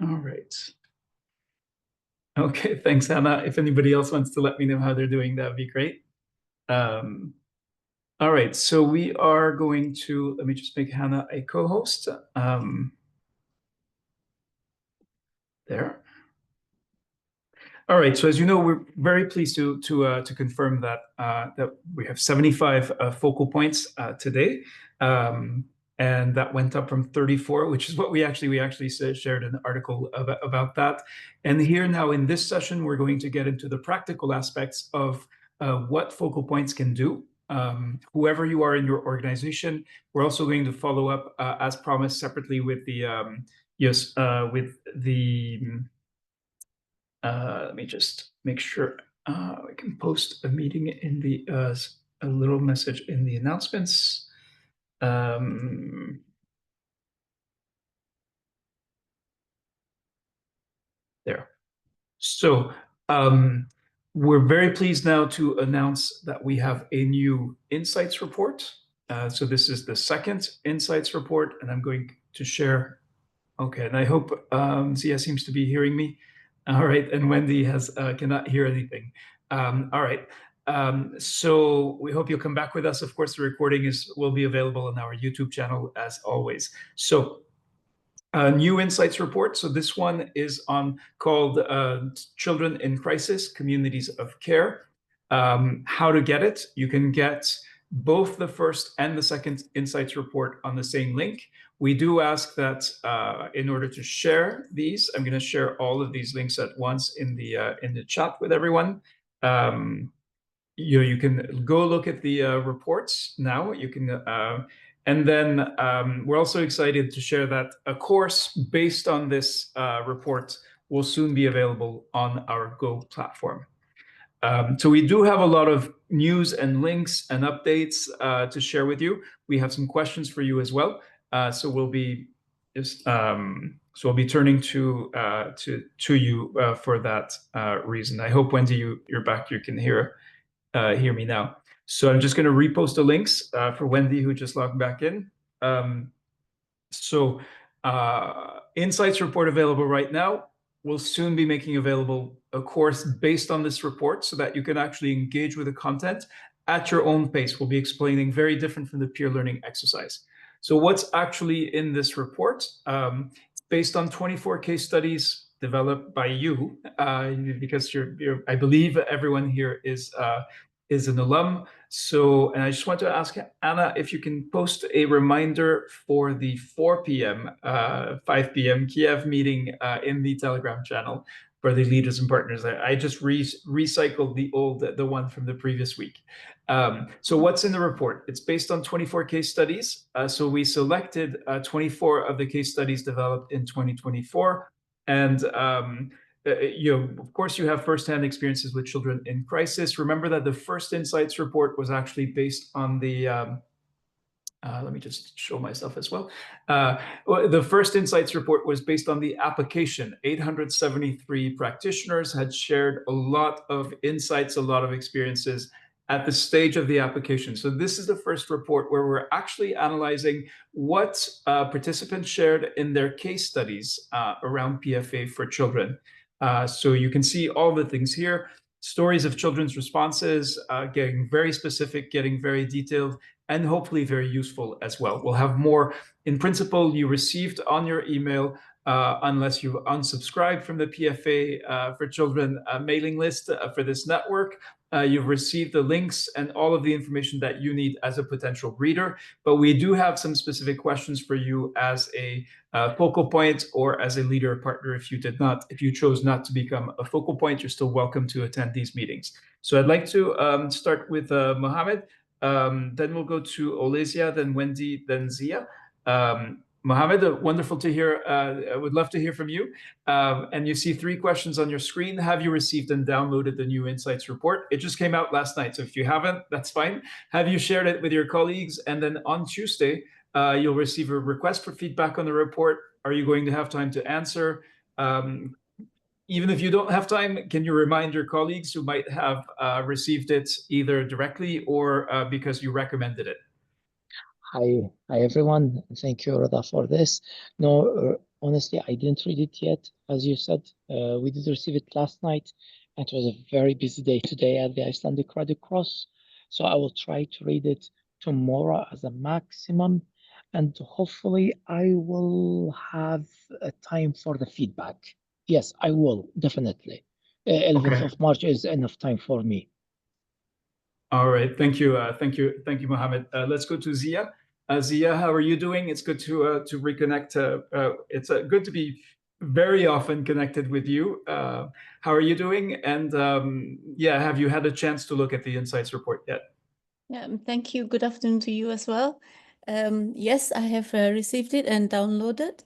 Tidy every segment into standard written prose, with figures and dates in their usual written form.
All right. Okay, thanks, Hannah. If anybody else wants to let me know how they're doing, that'd be great. All right, so we are going to, let me just make Hannah a co-host. There. All right, so as you know, we're very pleased to confirm that that we have 75 focal points today, and that went up from 34, which is what we actually shared an article about that. And here now in this session, we're going to get into the practical aspects of what focal points can do. Whoever you are in your organization, we're also going to follow up as promised separately with the with the. Let me just make sure I can post a meeting in the a little message in the announcements. There. So we're very pleased now to announce that we have a new insights report. So this is the second insights report, and I'm going to share. Okay, and I hope Zia seems to be hearing me. All right, and Wendy has cannot hear anything. All right, so we hope you'll come back with us. Of course, the recording will be available on our YouTube channel as always. So, new insights report. So this one is called Children in Crisis: Communities of Care. How to get it? You can get both the first and the second insights report on the same link. We do ask that in order to share these, I'm going to share all of these links at once in the chat with everyone. You can go look at the reports now. You can, and then we're also excited to share that a course based on this report will soon be available on our Go platform. So we do have a lot of news and links and updates to share with you. We have some questions for you as well. So we'll be we'll be turning to you for that reason. I hope, Wendy, you're back. You can hear me now. So I'm just going to repost the links for Wendy, who just logged back in. Insights report available right now. We'll soon be making available a course based on this report so that you can actually engage with the content at your own pace. We'll be explaining very different from the peer learning exercise. So what's actually in this report? It's based on 24 case studies developed by you, because I believe everyone here is an alum. So, and I just want to ask Anna if you can post a reminder for the 4 p.m., 5 p.m. Kiev meeting in the Telegram channel for the leaders and partners. I just recycled the one from the previous week. So what's in the report? It's based on 24 case studies. So we selected 24 of the case studies developed in 2024. And of course, you have firsthand experiences with children in crisis. Remember that the first insights report was actually based on the let me just show myself as well. The first insights report was based on the application. 873 practitioners had shared a lot of insights, a lot of experiences at the stage of the application. So this is the first report where we're actually analyzing what participants shared in their case studies around PFA for children. So you can see all the things here. Stories of children's responses, getting very specific, getting very detailed, and hopefully very useful as well. We'll have more. In principle, you received on your email, unless you've unsubscribed from the PFA for Children mailing list for this network, you've received the links and all of the information that you need as a potential reader. But we do have some specific questions for you as a focal point or as a leader or partner. If you chose not to become a focal point, you're still welcome to attend these meetings. So I'd like to start with Mohammed. Then we'll go to Olesia, then Wendy, then Zia. Mohammed, wonderful to hear. I would love to hear from you. And you see 3 questions on your screen. Have you received and downloaded the new Insights report? It just came out last night, so if you haven't, that's fine. Have you shared it with your colleagues? And then on Tuesday, you'll receive a request for feedback on the report. Are you going to have time to answer? Even if you don't have time, can you remind your colleagues who might have received it either directly or because you recommended it? Hi everyone. Thank you, Rada, for this. No, Honestly, I didn't read it yet. As you said, we did receive it last night, and it was a very busy day today at the Icelandic Red Cross. So I will try to read it tomorrow as a maximum, and hopefully I will have a time for the feedback. Yes, I will, definitely. 11th Okay. of March is enough time for me. All right. Thank you. Thank you, Mohammed. Let's go to Zia. Zia, how are you doing? It's good to reconnect. It's good to be very often connected with you. How are you doing? And yeah, have you had a chance to look at the insights report yet? Yeah, thank you. Good afternoon to you as well. Yes, I have received it and downloaded.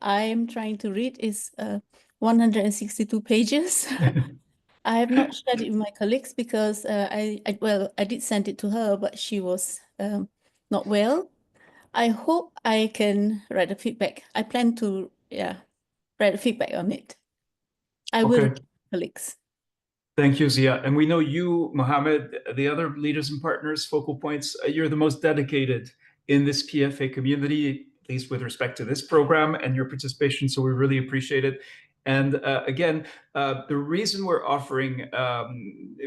I am trying to read. It's 162 pages. I have not shared it with my colleagues because I did send it to her, but she was not well. I hope I can write a feedback. I plan to write a feedback on it. I will, Okay. colleagues. Thank you, Zia. And we know you, Mohammed, the other leaders and partners, Focal Points, you're the most dedicated in this PFA community, at least with respect to this program and your participation. So we really appreciate it. And again, the reason we're offering,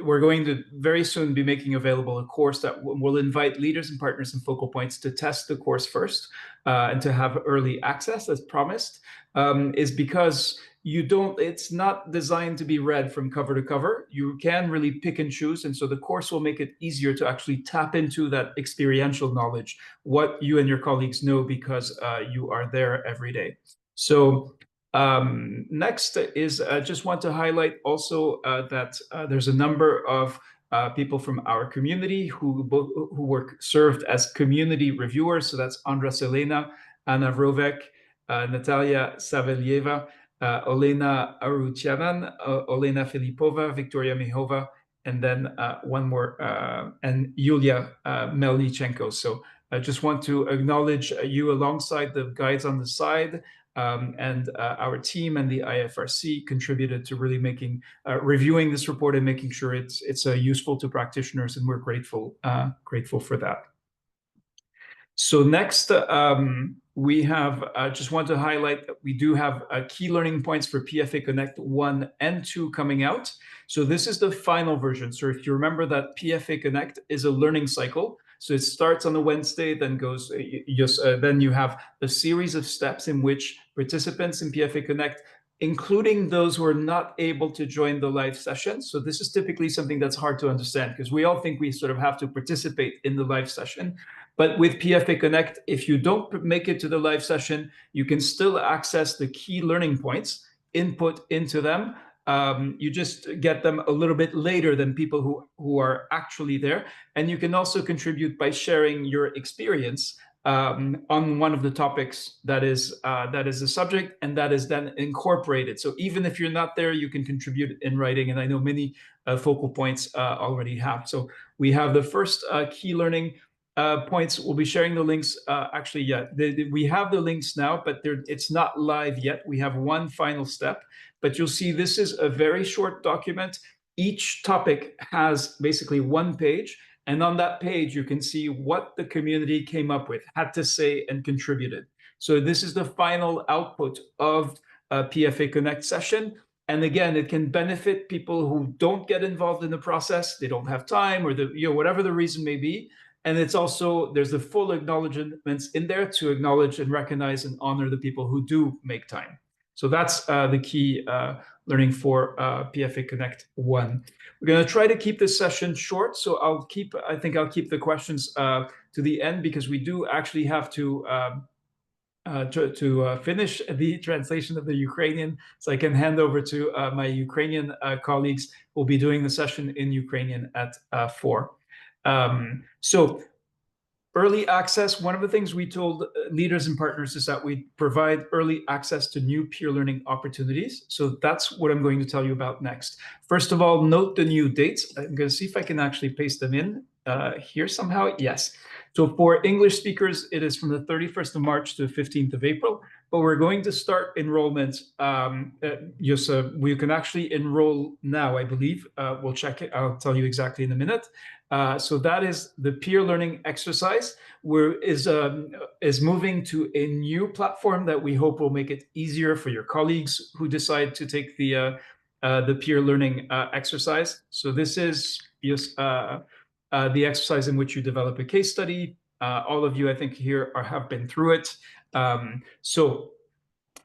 we're going to very soon be making available a course that will invite leaders and partners and Focal Points to test the course first and to have early access as promised, is because it's not designed to be read from cover to cover. You can really pick and choose. And so the course will make it easier to actually tap into that experiential knowledge, what you and your colleagues know because you are there every day. So next is just want to highlight also that there's a number of people from our community who work served as community reviewers. So that's Andras Elena, Anna Vrovek, Natalia Savelyeva, Olena Aruchanan, Olena Filipova, Victoria Mihova, and then one more, and Yulia Melnichenko. So I just want to acknowledge you alongside the guides on the side, and our team and the IFRC contributed to really making, reviewing this report and making sure it's useful to practitioners, and we're grateful for that. So next, we have, just want to highlight that we do have key learning points for PFA Connect 1 and 2 coming out. So this is the final version. So if you remember that PFA Connect is a learning cycle. So it starts on a Wednesday, then goes, then you have a series of steps in which participants in PFA Connect, including those who are not able to join the live session. So this is typically something that's hard to understand because we all think we sort of have to participate in the live session. But with PFA Connect, if you don't make it to the live session, you can still access the key learning points, input into them. You just get them a little bit later than people who are actually there. And you can also contribute by sharing your experience on one of the topics that is the subject, and that is then incorporated. So even if you're not there, you can contribute in writing. And I know many Focal Points already have. So we have the first key learning points. We'll be sharing the links. Actually, yeah, we have the links now, but it's not live yet. We have one final step, but you'll see this is a very short document. Each topic has basically one page, and on that page, you can see what the community came up with, had to say, and contributed. So this is the final output of a PFA Connect session. And again, it can benefit people who don't get involved in the process. They don't have time, or whatever the reason may be. And it's also, there's the full acknowledgements in there to acknowledge and recognize and honor the people who do make time. So that's the key learning for PFA Connect 1. We're going to try to keep this session short. So I think I'll keep the questions to the end, because we do actually have to finish the translation of the Ukrainian, so I can hand over to my Ukrainian colleagues who will be doing the session in Ukrainian at 4. So early access, one of the things we told leaders and partners is that we provide early access to new peer learning opportunities. So that's what I'm going to tell you about next. First of all, note the new dates. I'm going to see if I can actually paste them in here somehow. Yes. So for English speakers, it is from the 31st of March to the 15th of April. But we're going to start enrollment. We can actually enroll now, I believe. We'll check it. I'll tell you exactly in a minute. So that is the peer learning exercise, is moving to a new platform that we hope will make it easier for your colleagues who decide to take the peer learning exercise. So this is just the exercise in which you develop a case study. All of you, I think, here have been through it. So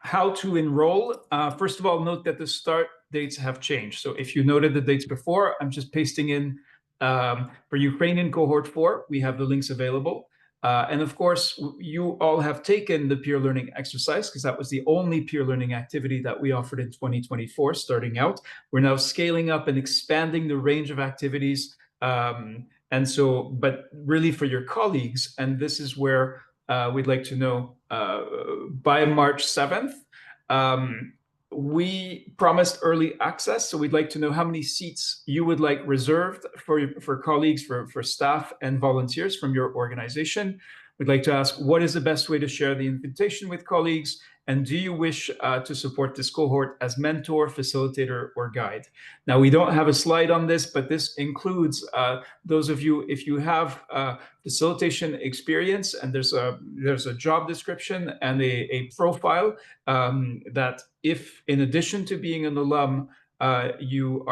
how to enroll? First of all, note that the start dates have changed. So if you noted the dates before, I'm just pasting in for Ukrainian cohort 4, we have the links available. And of course, you all have taken the peer learning exercise because that was the only peer learning activity that we offered in 2024 starting out. We're now scaling up and expanding the range of activities. And so, but really for your colleagues, and this is where we'd like to know by March 7th, we promised early access, so we'd like to know how many seats you would like reserved for colleagues, for staff and volunteers from your organization. We'd like to ask, what is the best way to share the invitation with colleagues? And do you wish to support this cohort as mentor, facilitator, or guide? Now, we don't have a slide on this, but this includes those of you, if you have facilitation experience, and there's a job description and a profile that if, in addition to being an alum, you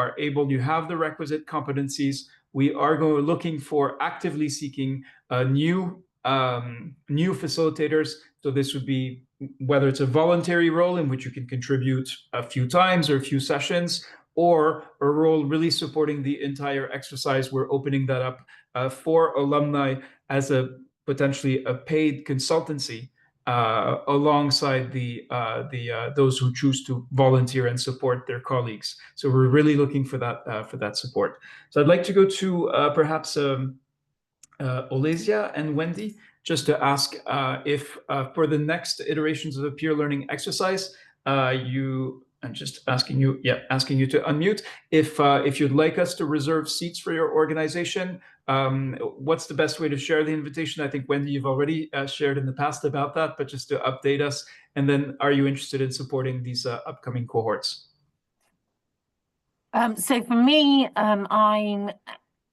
have the requisite competencies, we are looking for actively seeking new facilitators. So this would be whether it's a voluntary role in which you can contribute a few times or a few sessions, or a role really supporting the entire exercise. We're opening that up for alumni as potentially a paid consultancy alongside those who choose to volunteer and support their colleagues. So we're really looking for that support. So I'd like to go to perhaps Olesia and Wendy, just to ask if for the next iterations of the peer learning exercise, I'm just asking you to unmute. If you'd like us to reserve seats for your organization, what's the best way to share the invitation? I think, Wendy, you've already shared in the past about that, but just to update us. And then, are you interested in supporting these upcoming cohorts? So for me, I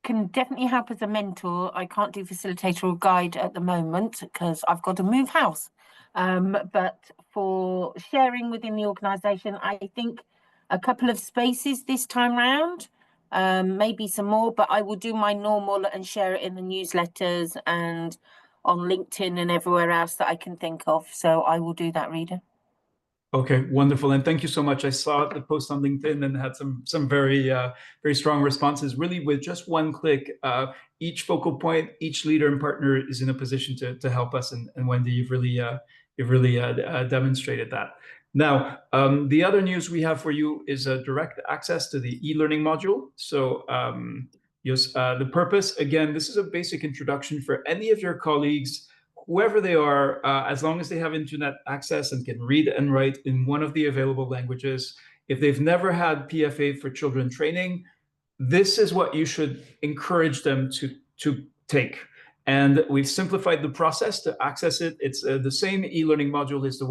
can definitely help as a mentor. I can't do facilitator or guide at the moment because I've got to move house. But for sharing within the organisation, I think a couple of spaces this time round, maybe some more, but I will do my normal and share it in the newsletters and on LinkedIn and everywhere else that I can think of. So I will do that, Rita. Okay, wonderful, and thank you so much. I saw the post on LinkedIn and had some very strong responses. Really, with just one click, each focal point, each leader and partner is in a position to help us. And Wendy, you've really demonstrated that. Now, the other news we have for you is direct access to the e-learning module. So yes, the purpose, again, this is a basic introduction for any of your colleagues, whoever they are, as long as they have internet access and can read and write in one of the available languages. If they've never had PFA for Children training, this is what you should encourage them to take. And we've simplified the process to access it. It's the same e-learning module as the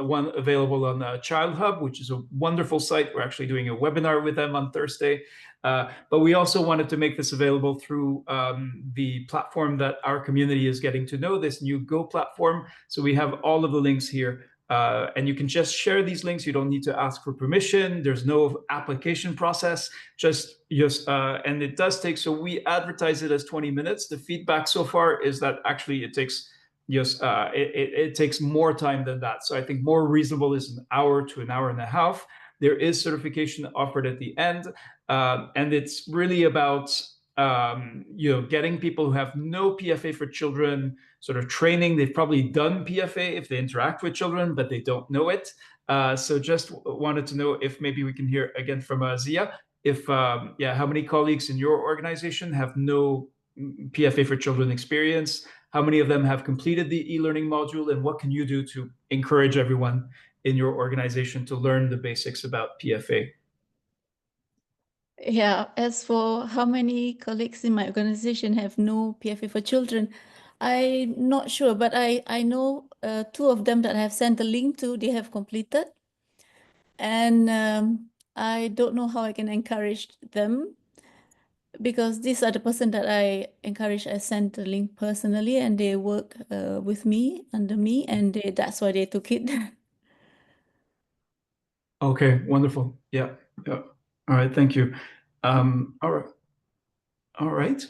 one available on Child Hub, which is a wonderful site. We're actually doing a webinar with them on Thursday. But we also wanted to make this available through the platform that our community is getting to know, this new Go platform. So we have all of the links here. And you can just share these links. You don't need to ask for permission. There's no application process. And it does take, so we advertise it as 20 minutes. The feedback so far is that actually it takes it takes more time than that. So I think more reasonable is an hour to an hour and a half. There is certification offered at the end. And it's really about getting people who have no PFA for Children sort of training. They've probably done PFA if they interact with children, but they don't know it. So just wanted to know if maybe we can hear again from Zia, if how many colleagues in your organization have no PFA for Children experience? How many of them have completed the e-learning module, and what can you do to encourage everyone in your organization to learn the basics about PFA? Yeah, as for how many colleagues in my organization have no PFA for Children, I'm not sure, but I know 2 of them that I have sent the link to, they have completed. And I don't know how I can encourage them because these are the person that I encourage. I sent the link personally, and they work with me, under me, and that's why they took it. Okay, wonderful. Yeah, yeah. All right, thank you. All right, all right.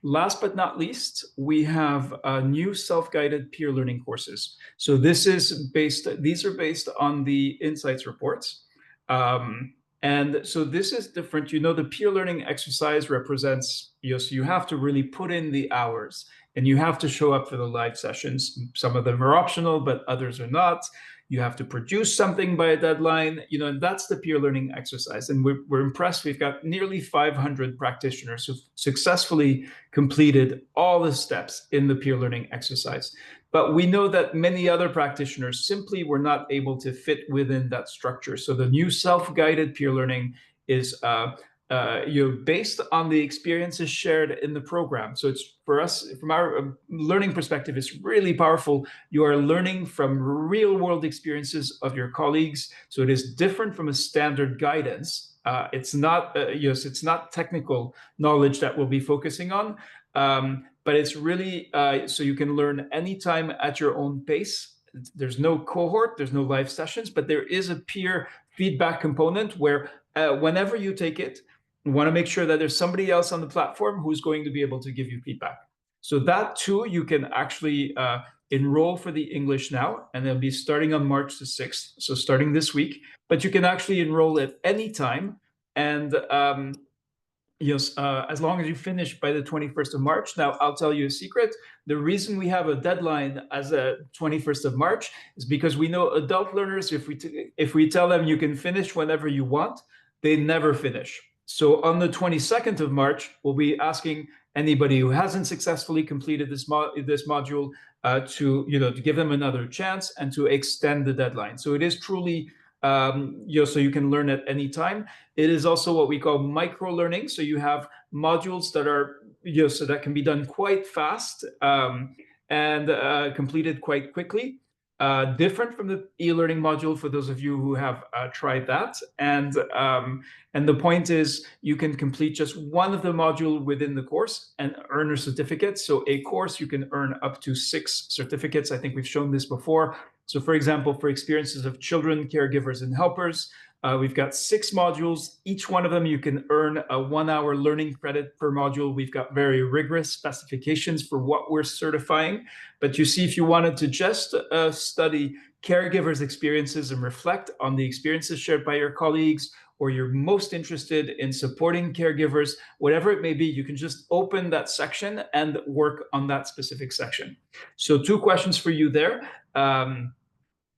Last but not least, we have new self-guided peer learning courses. So these are based on the insights reports. And so this is different. You know, the peer learning exercise represents, so you have to really put in the hours and you have to show up for the live sessions. Some of them are optional, but others are not. You have to produce something by a deadline, and that's the peer learning exercise. And we're impressed. We've got nearly 500 practitioners who've successfully completed all the steps in the peer learning exercise. But we know that many other practitioners simply were not able to fit within that structure. So the new self-guided peer learning is based on the experiences shared in the program. So it's, for us, from our learning perspective, it's really powerful. You are learning from real world experiences of your colleagues. So it is different from a standard guidance. It's not technical knowledge that we'll be focusing on, but it's really so you can learn anytime at your own pace. There's no cohort, there's no live sessions, but there is a peer feedback component where whenever you take it, you want to make sure that there's somebody else on the platform who's going to be able to give you feedback. So that too, you can actually enroll for the English now, and they'll be starting on March the 6th, so starting this week. But you can actually enroll at any time, and as long as you finish by the 21st of March. Now, I'll tell you a secret. The reason we have a deadline as a 21st of March is because we know adult learners, if we tell them you can finish whenever you want, they never finish. So on the 22nd of March, we'll be asking anybody who hasn't successfully completed this module to give them another chance and to extend the deadline. So it is truly so you can learn at any time. It is also what we call micro learning. So you have modules that are so that can be done quite fast and completed quite quickly. Different from the e-learning module for those of you who have tried that. And the point is you can complete just one of the module within the course and earn a certificate. So a course, you can earn up to 6 certificates. I think we've shown this before. So for example, for experiences of children, caregivers, and helpers, we've got 6 modules. Each one of them, you can earn a 1-hour learning credit per module. We've got very rigorous specifications for what we're certifying. But you see, if you wanted to just study caregivers' experiences and reflect on the experiences shared by your colleagues, or you're most interested in supporting caregivers, whatever it may be, you can just open that section and work on that specific section. So 2 questions for you there.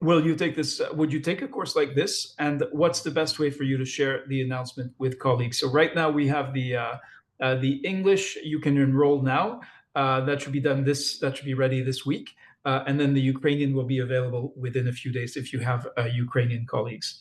Will you take this? Would you take a course like this? And what's the best way for you to share the announcement with colleagues? So right now we have the English. You can enroll now. That should be done. That should be ready this week. And then the Ukrainian will be available within a few days if you have Ukrainian colleagues.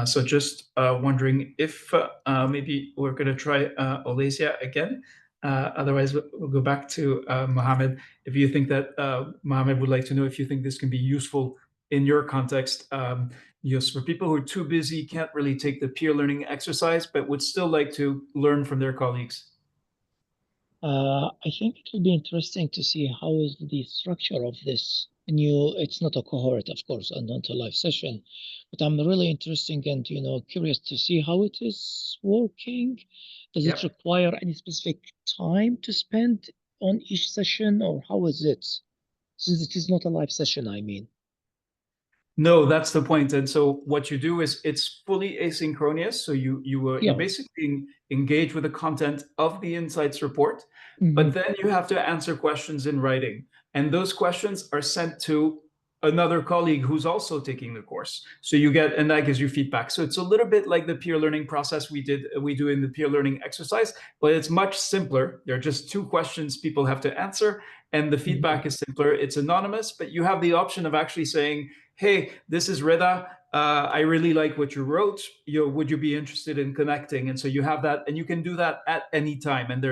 So just wondering if maybe we're going to try Olesia again. Otherwise, we'll go back to Mohammed. If you think that Mohammed would like to know if you think this can be useful in your context, for people who are too busy, can't really take the peer learning exercise, but would still like to learn from their colleagues. I think it will be interesting to see how is the structure of this new. It's not a cohort, of course, and not a live session, but I'm really interested and curious to see how it is working. Does it require any specific time to spend on each session, or how is it? Since it is not a live session, I mean. No, that's the point. And so what you do is it's fully asynchronous. So you basically engage with the content of the insights report, but then you have to answer questions in writing. And those questions are sent to another colleague who's also taking the course. So and that gives you feedback. So it's a little bit like the peer learning process we do in the peer learning exercise, but it's much simpler. There are just 2 questions people have to answer, and the feedback is simpler. It's anonymous, but you have the option of actually saying, hey, this is Reda. I really like what you wrote. Would you be interested in connecting? And so you have that, and you can do that at any time. And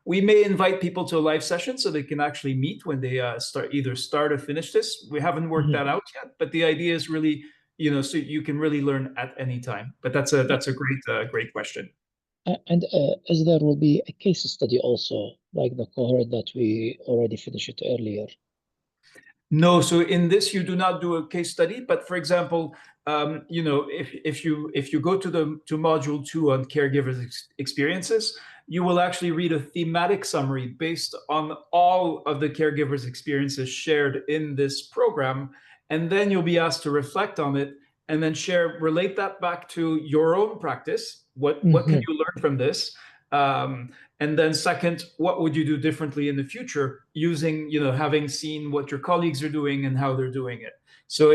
we may invite people to a live session so they can actually meet when they either start or finish this. We haven't worked that out yet, but the idea is really so you can really learn at any time. But that's a great question. And as there will be a case study also, like the cohort that we already finished earlier. No, so in this you do not do a case study, but for example, if you go to module 2 on caregivers experiences, you will actually read a thematic summary based on all of the caregivers experiences shared in this program, and then you'll be asked to reflect on it and then relate that back to your own practice. What can you learn from this? And then second, what would you do differently in the future using, having seen what your colleagues are doing and how they're doing it? So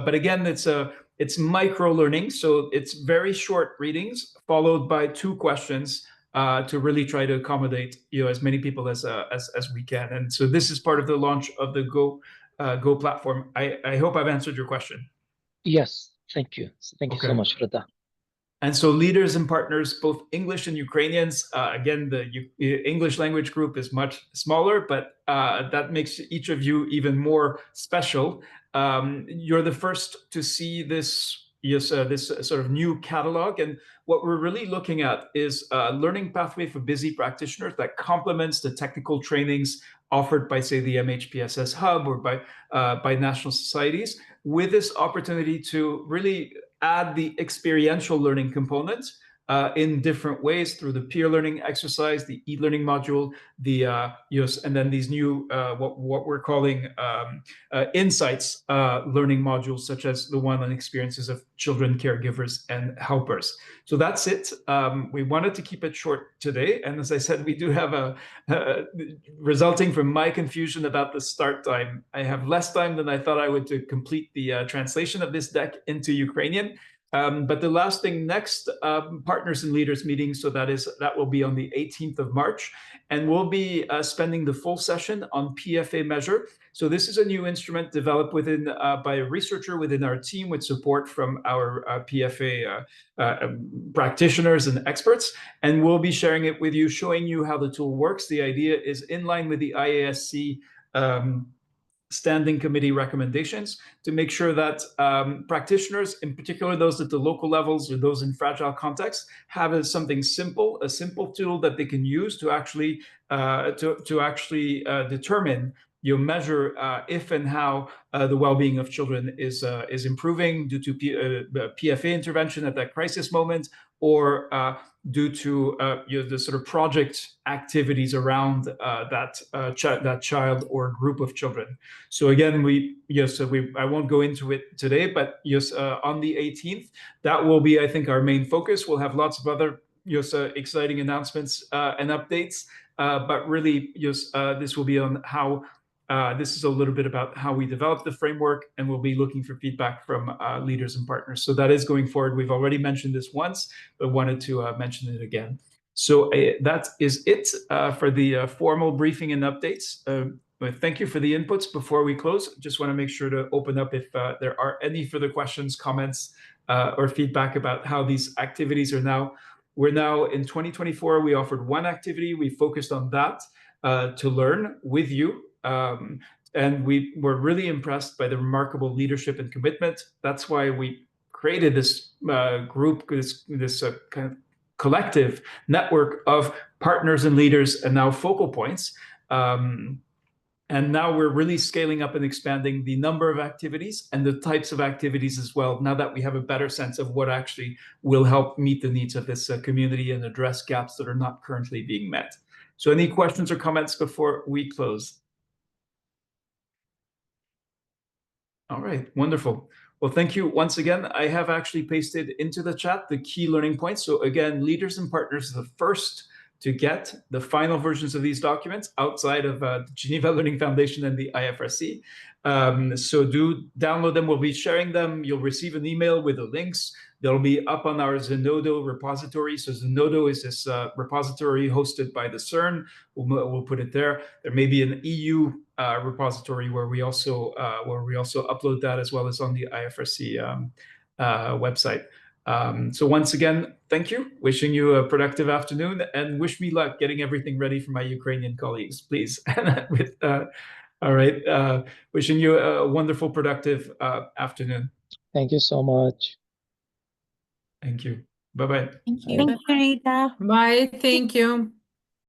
but again, it's micro learning. So it's very short readings followed by 2 questions to really try to accommodate, as many people as we can. And so this is part of the launch of the Go platform. I hope I've answered your question. Yes, thank you. Thank you so much, Rida. And so leaders and partners, both English and Ukrainians, again, the English language group is much smaller, but that makes each of you even more special. You're the first to see this sort of new catalog. And what we're really looking at is a learning pathway for busy practitioners that complements the technical trainings offered by, say, the MHPSS Hub or by national societies, with this opportunity to really add the experiential learning component in different ways through the peer learning exercise, the e-learning module, and then these new what we're calling insights learning modules, such as the one on experiences of children, caregivers, and helpers. So that's it. We wanted to keep it short today, and as I said, we do have resulting from my confusion about the start time, I have less time than I thought I would to complete the translation of this deck into Ukrainian. But the last thing next, partners and leaders meeting, so that will be on the 18th of March, and we'll be spending the full session on PFA measure. So this is a new instrument developed by a researcher within our team with support from our PFA practitioners and experts, and we'll be sharing it with you, showing you how the tool works. The idea is in line with the IASC standing committee recommendations to make sure that practitioners, in particular those at the local levels or those in fragile contexts, have something simple, a simple tool that they can use to actually determine, measure if and how the well-being of children is improving due to PFA intervention at that crisis moment, or due to the sort of project activities around that child or group of children. So again, I won't go into it today, but yes, on the 18th, that will be, I think, our main focus. We'll have lots of other exciting announcements and updates, but really, this will be on how. This is a little bit about how we develop the framework, and we'll be looking for feedback from leaders and partners. So that is going forward. We've already mentioned this once, but wanted to mention it again. So that is it for the formal briefing and updates. Thank you for the inputs. Before we close, just want to make sure to open up if there are any further questions, comments, or feedback about how these activities are now. We're now in 2024. We offered one activity. We focused on that to learn with you. And we were really impressed by the remarkable leadership and commitment. That's why we created this group, this kind of collective network of partners and leaders, and now focal points. And now we're really scaling up and expanding the number of activities and the types of activities as well, now that we have a better sense of what actually will help meet the needs of this community and address gaps that are not currently being met. So any questions or comments before we close? All right, wonderful. Well, thank you once again. I have actually pasted into the chat the key learning points. So again, leaders and partners are the first to get the final versions of these documents outside of the Geneva Learning Foundation and the IFRC. So do download them. We'll be sharing them. You'll receive an email with the links. They'll be up on our Zenodo repository. So Zenodo is this repository hosted by the CERN. We'll put it there. There may be an EU repository where we also upload that, as well as on the IFRC website. So once again, thank you. Wishing you a productive afternoon, and wish me luck getting everything ready for my Ukrainian colleagues, please. All right. Wishing you a wonderful, productive afternoon. Thank you so much. Thank you. Bye-bye. Thank you. Thank you, Rita. Bye. Thank you.